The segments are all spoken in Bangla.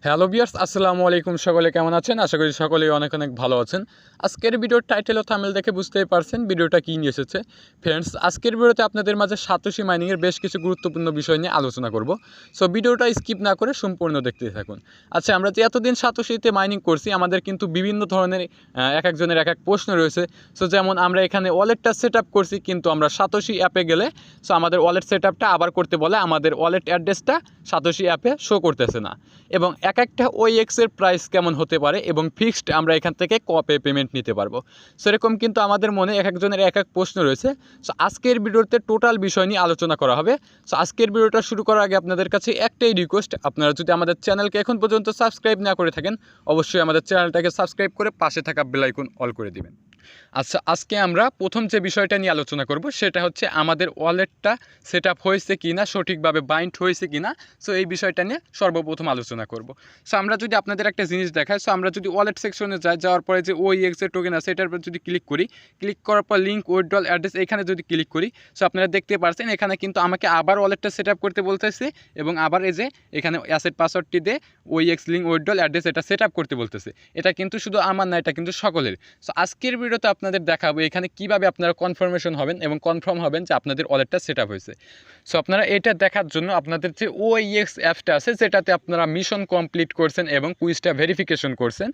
হ্যালো ভিউয়ার্স, আসসালামু আলাইকুম। সকলে কেমন আছেন? আশা করি সকলেই অনেক অনেক ভালো আছেন। আজকের ভিডিওর টাইটেল ও থাম্বনেল দেখে বুঝতেই পারছেন ভিডিওটা কী নিয়ে এসেছে। ফ্রেন্ডস, আজকের ভিডিওতে আপনাদের মাঝে সাতোশি মাইনিংয়ের বেশ কিছু গুরুত্বপূর্ণ বিষয় নিয়ে আলোচনা করব। সো ভিডিওটা স্কিপ না করে সম্পূর্ণ দেখতে থাকুন। আচ্ছা, আমরা যে এতদিন সাতোশিতে মাইনিং করছি, আমাদের কিন্তু বিভিন্ন ধরনের এক একজনের এক এক প্রশ্ন রয়েছে। সো যেমন আমরা এখানে ওয়ালেটটা সেট আপ করছি, কিন্তু আমরা সাতোশি অ্যাপে গেলে সো আমাদের ওয়ালেট সেট আপটা আবার করতে বলে আমাদের ওয়ালেট অ্যাড্রেসটা সাতোশি অ্যাপে শো করতেছে না। এবং এক একটা ওএক্সের প্রাইস কেমন হতে পারে এবং ফিক্সড আমরা এখান থেকে কবে পেমেন্ট নিতে পারবো, সেরকম কিন্তু আমাদের মনে এক একজনের এক এক প্রশ্ন রয়েছে। সো আজকের ভিডিওতে টোটাল বিষয় নিয়ে আলোচনা করা হবে। সো আজকের ভিডিওটা শুরু করার আগে আপনাদের কাছে একটাই রিকোয়েস্ট, আপনারা যদি আমাদের চ্যানেলকে এখন পর্যন্ত সাবস্ক্রাইব না করে থাকেন, অবশ্যই আমাদের চ্যানেলটাকে সাবস্ক্রাইব করে পাশে থাকা বেল আইকন অল করে দিবেন। আচ্ছা, আজকে আমরা প্রথম যে বিষয়টা নিয়ে আলোচনা করব সেটা হচ্ছে আমাদের ওয়ালেটটা সেট আপ হয়েছে কি না, সঠিকভাবে বাইন্ড হয়েছে কি না। সো এই বিষয়টা নিয়ে সর্বপ্রথম আলোচনা করব। সো আমরা যদি আপনাদের একটা জিনিস দেখাই, সো আমরা যদি ওয়ালেট সেকশনে যাওয়ার পরে যে ওএক্স এর টোকেন আছে এটার উপর যদি ক্লিক করি, ক্লিক করার পর লিঙ্ক উইথড্রল অ্যাড্রেস এখানে যদি ক্লিক করি, সো আপনারা দেখতে পাচ্ছেন এখানে কিন্তু আমাকে আবার ওয়ালেটটা সেট আপ করতে বলতেছে এবং আবার এই যে এখানে অ্যাসেট পাসওয়ার্ডটি দিয়ে ওএক্স লিঙ্ক উইথড্রল অ্যাড্রেস এটা সেট আপ করতে বলতেছে। এটা কিন্তু শুধু আমার না, এটা কিন্তু সকলের। সো আজকের ভিডিওতে আপনাদের দেখাবো এখানে কিভাবে আপনারা কনফার্মেশন হবেন এবং কনফার্ম হবেন যে আপনাদের ওয়ালেটটা সেট আপ হয়েছে। সো আপনারা এটা দেখার জন্য আপনাদের যে ওএক্স অ্যাপটা আছে যেটাতে আপনারা মিশন কমপ্লিট করছেন এবং কুইজটা ভেরিফিকেশন করছেন,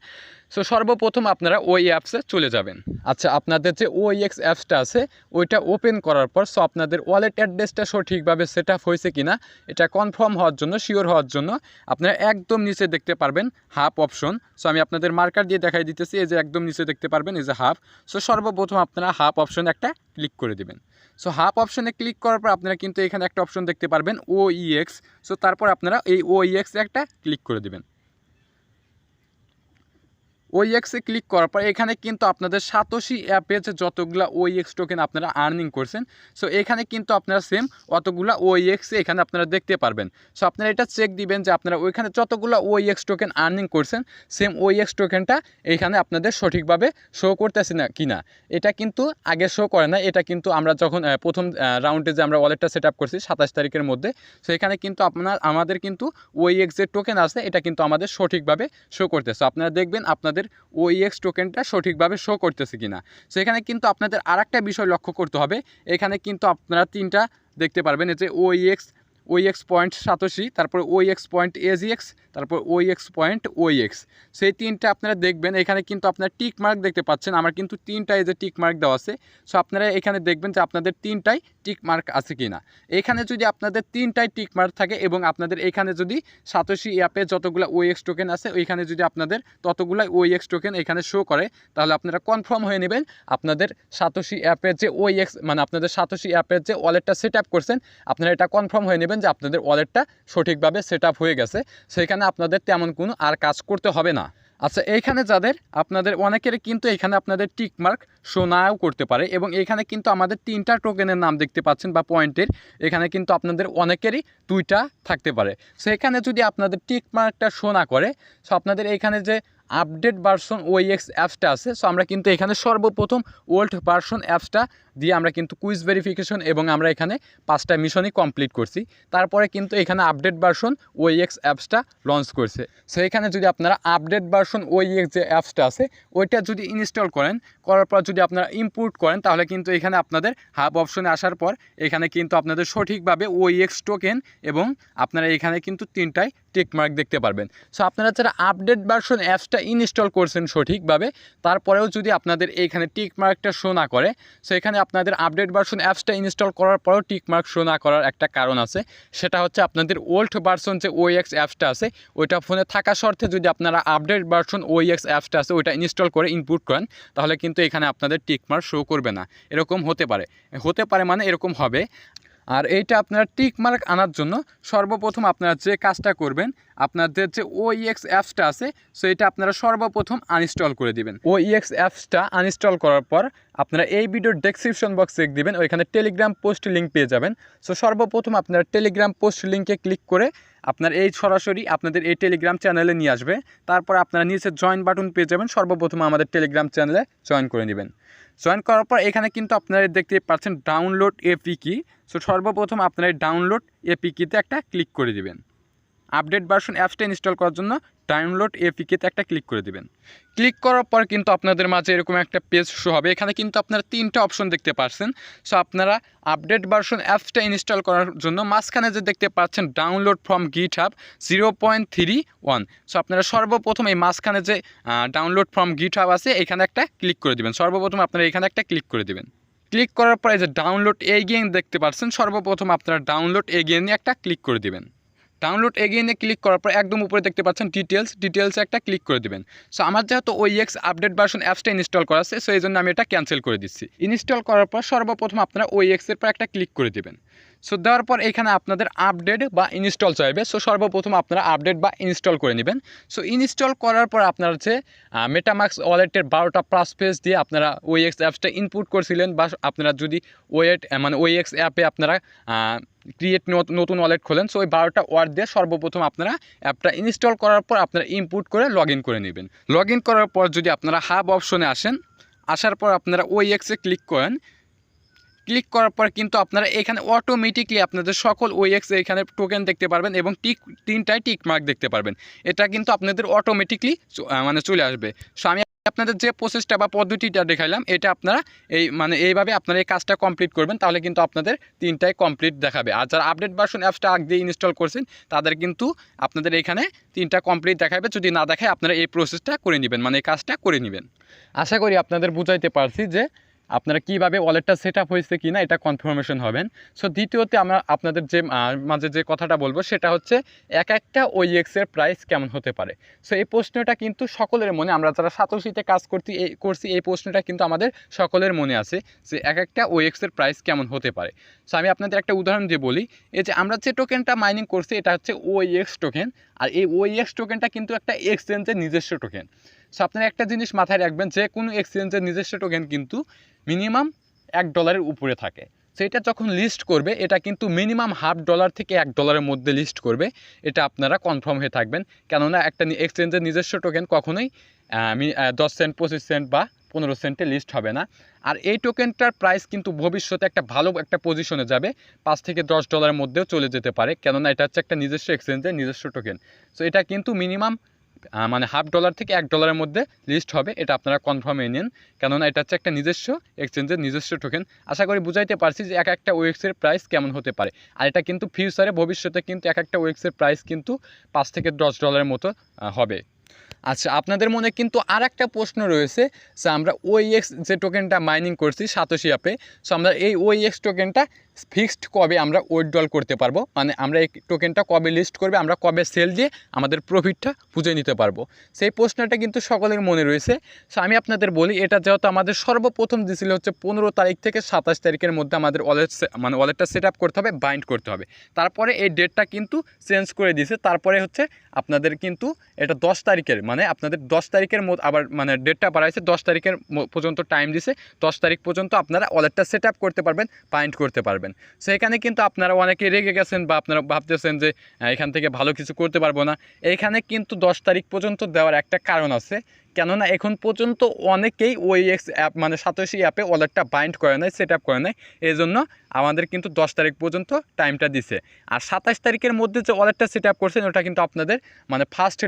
সো সর্বপ্রথম আপনারা ওই অ্যাপসে চলে যাবেন। আচ্ছা, আপনাদের যে ওএক্স অ্যাপসটা আছে ওইটা ওপেন করার পর সো আপনাদের ওয়ালেট অ্যাড্রেসটা সঠিকভাবে সেট আপ হয়েছে কিনা এটা কনফার্ম হওয়ার জন্য, শিওর হওয়ার জন্য আপনারা একদম নিচে দেখতে পারবেন হাফ অপশন। সো আমি আপনাদের মার্কার দিয়ে দেখাই দিতেছি, এই যে একদম নিচে দেখতে পারবেন এই যে হাফ। সো সর্বপ্রথম আপনারা হাফ অপশনে একটা ক্লিক করে দেবেন। সো হাফ অপশনে ক্লিক করার পর আপনারা কিন্তু এখানে একটা অপশন দেখতে পারবেন ওইএক্স। সো তারপর আপনারা এই ওইএক্সে একটা ক্লিক করে দেবেন। ওইএক্সে ক্লিক করার পর এখানে কিন্তু আপনাদের সাতোশি অ্যাপে যে যতগুলো ওইএক্স টোকেন আপনারা আর্নিং করছেন, সো এখানে কিন্তু আপনারা সেম অতগুলো ওইএক্স এখানে আপনারা দেখতে পারবেন। সো আপনারা এটা চেক দিবেন যে আপনারা ওইখানে যতগুলো ওইএক্স টোকেন আর্নিং করছেন সেম ওইএক্স টোকেনটা এখানে আপনাদের সঠিকভাবে শো করতেছে না কি না। এটা কিন্তু আগে শো করে না, এটা কিন্তু আমরা যখন প্রথম রাউন্ডে যে আমরা ওয়ালেটটা সেট আপ করছি 27 তারিখের মধ্যে, সো এখানে কিন্তু আমাদের কিন্তু ওইএক্স যে টোকেন আছে এটা কিন্তু আমাদের সঠিকভাবে শো করতেছে। আপনারা দেখবেন আপনাদের ওইএক্স টোকেনটা সঠিকভাবে শো করতেছে কিনা। সো এখানে কিন্তু আপনাদের আরেকটা বিষয় লক্ষ্য করতে হবে, এখানে কিন্তু আপনারা তিনটা দেখতে পারবেন, এই যে ওইএক্স পয়েন্ট সাতোশি, তারপর ওইএক্স পয়েন্ট এজিএক্স, তারপর ওইএক্স পয়েন্ট ওইএক্স। সেই তিনটা আপনারা দেখবেন, এখানে কিন্তু আপনারা টিক মার্ক দেখতে পাচ্ছেন, আমার কিন্তু তিনটায় যে টিক মার্ক দেওয়া আছে। সো আপনারা এখানে দেখবেন যে আপনাদের তিনটাই টিক মার্ক আছে কি না। এখানে যদি আপনাদের তিনটায় টিক মার্ক থাকে এবং আপনাদের এখানে যদি সাতোশি অ্যাপে যতগুলো ওইএক্স টোকেন আছে ওইখানে যদি আপনাদের ততগুলো ওইএক্স টোকেন এখানে শো করে, তাহলে আপনারা কনফার্ম হয়ে নেবেন আপনাদের সাতোশি অ্যাপের যে ওইএক্স মানে আপনাদের সাতোশি অ্যাপের যে ওয়ালেটটা সেট আপ করছেন, আপনারা এটা কনফার্ম হয়ে নেবেন যে আপনাদের ওয়ালেটটা সঠিকভাবে সেট আপ হয়ে গেছে। সেখানে আপনাদের তেমন কোনো আর কাজ করতে হবে না। আচ্ছা, এইখানে যাদের আপনাদের অনেকের কিন্তু এখানে আপনাদের টিক মার্ক শো নাও করতে পারে এবং এখানে কিন্তু আমাদের তিনটা টোকেনের নাম দেখতে পাচ্ছেন বা পয়েন্টের, এখানে কিন্তু আপনাদের অনেকেরই দুইটা থাকতে পারে। সো এখানে যদি আপনাদের টিক মার্কটা শো না করে, সো আপনাদের এখানে যে আপডেট ভার্সন ওইএক্স অ্যাপসটা আছে, সো আমরা কিন্তু এখানে সর্বপ্রথম ওল্ড ভার্সন অ্যাপসটা দিয়ে আমরা কিন্তু কুইজ ভেরিফিকেশন এবং আমরা এখানে 5টা মিশনই কমপ্লিট করছি। তারপরে কিন্তু এখানে আপডেট ভার্সন ওইএক্স অ্যাপসটা লঞ্চ করছে। সো এখানে যদি আপনারা আপডেট ভার্সন ওইএক্স যে অ্যাপসটা আছে ওইটা যদি ইনস্টল করার পর যদি আপনারা ইম্পোর্ট করেন, তাহলে কিন্তু এখানে আপনাদের হাব অপশনে আসার পর এখানে কিন্তু আপনাদের সঠিকভাবে ওইএক্স টোকেন এবং আপনারা এখানে কিন্তু তিনটায় টিক মার্ক দেখতে পারবেন। সো আপনারা যারা আপডেট ভার্সন অ্যাপসটা ইনস্টল করছেন সঠিকভাবে, তারপরেও যদি আপনাদের এইখানে টিক মার্কটা শো না করে, সো এখানে আপনাদের আপডেট ভার্সন অ্যাপসটা ইনস্টল করার পরেও টিক মার্ক শো না করার একটা কারণ আছে। সেটা হচ্ছে আপনাদের ওল্ড ভার্সন যে ওইএক্স অ্যাপসটা আছে ওইটা ফোনে থাকা শর্তে যদি আপনারা আপডেট ভার্সন ওইএক্স অ্যাপসটা আছে ওইটা ইনস্টল করে ইনপুট করেন, তাহলে কিন্তু এখানে আপনাদের টিক মার্ক শো করবে না। এরকম হতে পারে মানে এরকম হবে। আর এইটা আপনারা টিক মার্ক আনার জন্য সর্বপ্রথম আপনারা যে কাজটা করবেন, আপনাদের যে ওইএক্স অ্যাপসটা আছে সো এটা আপনারা সর্বপ্রথম আনইনস্টল করে দিবেন। ওইএক্স অ্যাপসটা আনইনস্টল করার পর আপনারা এই ভিডিওর ডেসক্রিপশন বক্স চেক দিবেন, ওইখানে টেলিগ্রাম পোস্ট লিঙ্ক পেয়ে যাবেন। সো সর্বপ্রথম আপনারা টেলিগ্রাম পোস্ট লিঙ্কে ক্লিক করে আপনার এই সরাসরি আপনাদের এই টেলিগ্রাম চ্যানেলে নিয়ে আসবে। তারপর আপনারা নিচে জয়েন বাটন পেয়ে যাবেন, সর্বপ্রথম আমাদের টেলিগ্রাম চ্যানেলে জয়েন করে নেবেন। জয়েন করার পর এখানে কিন্তু আপনারা দেখতে পাচ্ছেন ডাউনলোড এপিকি। সো সর্বপ্রথম আপনারা এই ডাউনলোড এপিকিতে একটা ক্লিক করে দিবেন। আপডেট ভার্সন অ্যাপসটা ইনস্টল করার জন্য ডাউনলোড এপিকেতে একটা ক্লিক করে দিবেন। ক্লিক করার পর কিন্তু আপনাদের মাঝে এরকম একটা পেজ শো হবে। এখানে কিন্তু আপনারা 3টা অপশন দেখতে পাচ্ছেন। সো আপনারা আপডেট ভার্সন অ্যাপসটা ইনস্টল করার জন্য মাঝখানে যে দেখতে পাচ্ছেন ডাউনলোড ফ্রম GitHub 0.31। সো আপনারা সর্বপ্রথম এই মাঝখানে যে ডাউনলোড ফ্রম GitHub আছে এখানে একটা ক্লিক করে দিবেন। সর্বপ্রথম আপনারা এখানে একটা ক্লিক করে দিবেন। ক্লিক করার পরে যে ডাউনলোড এগেইন দেখতে পাচ্ছেন, সর্বপ্রথম আপনারা ডাউনলোড এগেইনে একটা ক্লিক করে দিবেন। ডাউনলোড এগেইনে ক্লিক করার পর একদম উপরে দেখতে পাচ্ছেন ডিটেলসে একটা ক্লিক করে দিবেন। সো আমার যেহেতু OEX আপডেট ভার্সন অ্যাপসটা ইনস্টল করা আছে, সো এই জন্য আমি এটা ক্যান্সেল করে দিচ্ছি। ইনস্টল করার পর সর্বপ্রথম আপনারা OEX এর পর একটা ক্লিক করে দিবেন। সো দেওয়ার পর এখানে আপনাদের আপডেট বা ইনস্টল চাইবে। সো সর্বপ্রথম আপনারা আপডেট বা ইনস্টল করে নেবেন। সো ইনস্টল করার পর আপনার যে মেটামাক্স ওয়ালেটের 12টা প্লাস পেজ দিয়ে আপনারা OEX অ্যাপসটা ইনপুট করছিলেন, বা আপনারা যদি OEX অ্যাপে আপনারা ক্রিয়েট নতুন ওয়ালেট খোলেন, সো ওই 12টা ওয়ার্ড দিয়ে সর্বপ্রথম আপনারা অ্যাপটা ইনস্টল করার পর আপনারা ইনপুট করে লগ ইন করে নেবেন। লগ ইন করার পর যদি আপনারা হাব অপশনে আসেন, আসার পর আপনারা OEX-এ ক্লিক করেন। ক্লিক করার পর কিন্তু আপনারা এখানে অটোমেটিকলি আপনাদের সকল OEX এখানে টোকেন দেখতে পারবেন এবং 3টায় টিক মার্ক দেখতে পারবেন। এটা কিন্তু আপনাদের অটোমেটিকলি চলে আসবে। সো আমি আপনাদের যে প্রসেসটা বা পদ্ধতিটা দেখাইলাম, এটা আপনারা এইভাবে আপনারা এই কাজটা কমপ্লিট করবেন, তাহলে কিন্তু আপনাদের 3টায় কমপ্লিট দেখাবে। আর যারা আপডেট ভার্সন অ্যাপসটা আগে দিয়ে ইনস্টল করছেন তাদের কিন্তু আপনাদের এখানে 3টা কমপ্লিট দেখাবে। যদি না দেখায় আপনারা এই প্রসেসটা করে নেবেন, এই কাজটা করে নেবেন। আশা করি আপনাদের বুঝাইতে পারছি যে আপনারা কীভাবে ওয়ালেটটা সেট আপ হয়েছে কি না এটা কনফার্মেশন হবেন। সো দ্বিতীয়তে আমরা আপনাদের যে মাঝে যে কথাটা বলবো সেটা হচ্ছে একটা OEX-এর প্রাইস কেমন হতে পারে। সো এই প্রশ্নটা কিন্তু সকলের মনে, আমরা যারা সাতোশিতে কাজ করছি এই প্রশ্নটা কিন্তু আমাদের সকলের মনে আছে যে একটা OEX-এর প্রাইস কেমন হতে পারে। সো আমি আপনাদের একটা উদাহরণ দিয়ে বলি, এই যে আমরা যে টোকেনটা মাইনিং করছি এটা হচ্ছে OEX টোকেন, আর এই OEX টোকেনটা কিন্তু একটা এক্সচেঞ্জের নিজস্ব টোকেন। সো আপনারা একটা জিনিস মাথায় রাখবেন, যে কোনো এক্সচেঞ্জের নিজস্ব টোকেন কিন্তু মিনিমাম $1 উপরে থাকে। সো এটা যখন লিস্ট করবে এটা কিন্তু মিনিমাম $0.5 থেকে $1 মধ্যে লিস্ট করবে। এটা আপনারা কনফার্ম হয়ে থাকবেন, কেননা একটা এক্সচেঞ্জের নিজস্ব টোকেন কখনোই 10 সেন্ট 25 সেন্ট বা 15 সেন্টে লিস্ট হবে না। আর এই টোকেনটার প্রাইস কিন্তু ভবিষ্যতে একটা ভালো একটা পজিশনে যাবে, $5 থেকে $10 মধ্যেও চলে যেতে পারে, কেননা এটা হচ্ছে একটা নিজস্ব এক্সচেঞ্জের নিজস্ব টোকেন। সো এটা কিন্তু মিনিমাম $0.5 থেকে $1 মধ্যে লিস্ট হবে, এটা আপনারা কনফার্ম নিন, কেননা এটা হচ্ছে একটা নিজস্ব এক্সচেঞ্জের নিজস্ব টোকেন। আশা করি বুঝাইতে পারছি যে একটা OEX-এর প্রাইস কেমন হতে পারে। আর এটা কিন্তু ফিউচারে ভবিষ্যতে কিন্তু একটা OEX-এর প্রাইস কিন্তু $5 থেকে $10 মতো হবে। আচ্ছা, আপনাদের মনে কিন্তু আর একটা প্রশ্ন রয়েছে যে আমরা OEX যে টোকেনটা মাইনিং করছি সাতোশি অ্যাপে, সো আমরা এই OEX টোকেনটা ফিক্সড কবে আমরা উইথড্রল করতে পারবো, আমরা এই টোকেনটা কবে লিস্ট করবে, আমরা কবে সেল দিয়ে আমাদের প্রফিটটা বুঝে নিতে পারবো, সেই প্রশ্নটা কিন্তু সকলের মনে রয়েছে। সো আমি আপনাদের বলি, এটা যেহেতু আমাদের সর্বপ্রথম দিয়েছিল হচ্ছে 15 তারিখ থেকে 27 তারিখের মধ্যে আমাদের ওয়ালেটটা সেট আপ করতে হবে, বাইন্ড করতে হবে। তারপরে এই ডেটটা কিন্তু চেঞ্জ করে দিয়েছে, তারপরে হচ্ছে আপনাদের কিন্তু এটা 10 তারিখের আপনাদের 10 তারিখের মধ্যে আবার ডেটটা বাড়াইছে, 10 তারিখের পর্যন্ত টাইম দিছে। 10 তারিখ পর্যন্ত আপনারা ওয়ালেটটা সেট আপ করতে পারবেন, বাইন্ড করতে পারবেন। সেখানে কিন্তু আপনারা অনেকে রেগে গেছেন বা আপনারা ভাবতেছেন যে এখান থেকে ভালো কিছু করতে পারবো না। এইখানে কিন্তু 10 তারিখ পর্যন্ত দেওয়ার একটা কারণ আছে, কেননা এখন পর্যন্ত অনেকেই OEX অ্যাপ সাতোশি অ্যাপে ওয়ালেটটা বাইন্ড করে নাই, সেট আপ করে নাই, এই জন্য আমাদের কিন্তু 10 তারিখ পর্যন্ত টাইমটা দিছে। আর 27 তারিখের মধ্যে যে ওয়ালেটটা সেট আপ করছেন ওটা কিন্তু আপনাদের ফার্স্ট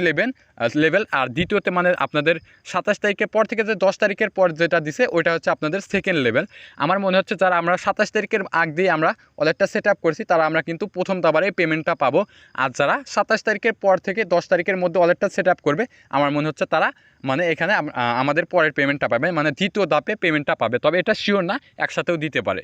লেভেল, আর দ্বিতীয়তে আপনাদের 27 তারিখের পর থেকে যে 10 তারিখের পর যেটা দিছে ওইটা হচ্ছে আপনাদের সেকেন্ড লেভেল। আমার মনে হচ্ছে যারা আমরা 27 তারিখের আগ দিয়ে আমরা ওয়ালেটটা সেট আপ করছি তারা আমরা কিন্তু প্রথম দাবারে পেমেন্টটা পাবো, আর যারা 27 তারিখের পর থেকে 10 তারিখের মধ্যে ওয়ালেটটা সেট আপ করবে আমার মনে হচ্ছে তারা এখানে আমাদের পরের পেমেন্টটা পাবে, দ্বিতীয় ধাপে পেমেন্টটা পাবে, তবে এটা শিওর না, একসাথেও দিতে পারে।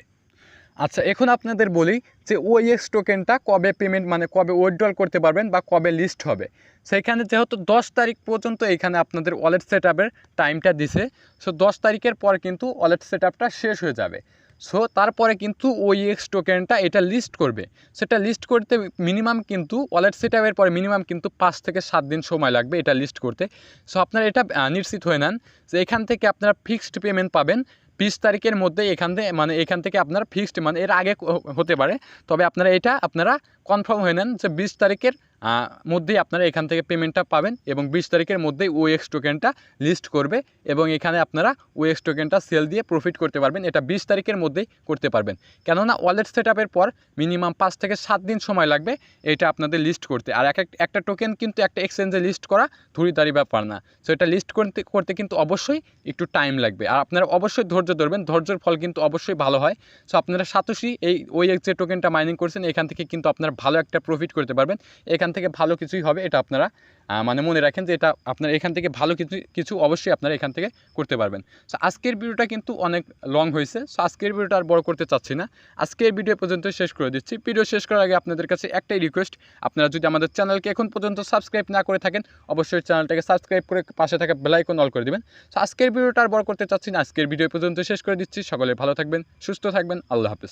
আচ্ছা, এখন আপনাদের বলি যে OEX টোকেনটা কবে পেমেন্ট কবে উইথড্রল করতে পারবেন বা কবে লিস্ট হবে। সেইখানে যেহেতু 10 তারিখ পর্যন্ত এখানে আপনাদের ওয়ালেট সেট আপের টাইমটা দিছে, সো 10 তারিখের পর কিন্তু ওয়ালেট সেট আপটা শেষ হয়ে যাবে। সো তারপরে কিন্তু OEX টোকেনটা এটা লিস্ট করবে, সেটা লিস্ট করতে মিনিমাম কিন্তু ওয়ালেট সেট আপের পরে মিনিমাম কিন্তু 5 থেকে 7 দিন সময় লাগবে এটা লিস্ট করতে। সো আপনারা এটা নিশ্চিত হয়ে নেন যে এখান থেকে আপনারা ফিক্সড পেমেন্ট পাবেন 20 তারিখের মধ্যে। এখান থেকে আপনারা ফিক্সড এর আগে হতে পারে, তবে আপনারা কনফার্ম হয়ে নেন যে 20 তারিখের মধ্যেই আপনারা এখান থেকে পেমেন্টটা পাবেন এবং 20 তারিখের মধ্যেই OX টোকেনটা লিস্ট করবে এবং এখানে আপনারা OX টোকেনটা সেল দিয়ে প্রফিট করতে পারবেন। এটা 20 তারিখের মধ্যেই করতে পারবেন, কেননা ওয়ালেট সেট আপের পর মিনিমাম 5 থেকে 7 দিন সময় লাগবে এটা আপনাদের লিস্ট করতে। আর একটা টোকেন কিন্তু একটা এক্সচেঞ্জে লিস্ট করা ধুরিধারি ব্যাপার না। সো এটা লিস্ট করতে কিন্তু অবশ্যই একটু টাইম লাগবে, আর আপনারা অবশ্যই ধৈর্য ধরবেন, ধৈর্যের ফল কিন্তু অবশ্যই ভালো হয়। সো আপনারা সাতোশি এই OX যে টোকেনটা মাইনিং করছেন এখান থেকে কিন্তু আপনারা ভালো একটা প্রফিট করতে পারবেন, এখান থেকে ভালো কিছুই হবে, এটা আপনারা মানে মনে রাখেন যে এটা আপনারা এখান থেকে ভালো কিছু অবশ্যই আপনারা এখান থেকে করতে পারবেন। সো আজকের ভিডিওটা কিন্তু অনেক লং হয়েছে, সো আজকের ভিডিওটা আর বড় করতে চাচ্ছি না, আজকের ভিডিও পর্যন্ত শেষ করে দিচ্ছি। ভিডিও শেষ করার আগে আপনাদের কাছে একটাই রিকোয়েস্ট, আপনারা যদি আমাদের চ্যানেলকে এখন পর্যন্ত সাবস্ক্রাইব না করে থাকেন অবশ্যই চ্যানেলটাকে সাবস্ক্রাইব করে পাশে থাকা বেল আইকন অল করে দিবেন। সো আজকের ভিডিওটা আর বড় করতে চাচ্ছি না, আজকের ভিডিও পর্যন্ত শেষ করে দিচ্ছি। সকলে ভালো থাকবেন, সুস্থ থাকবেন, আল্লাহ হাফেজ।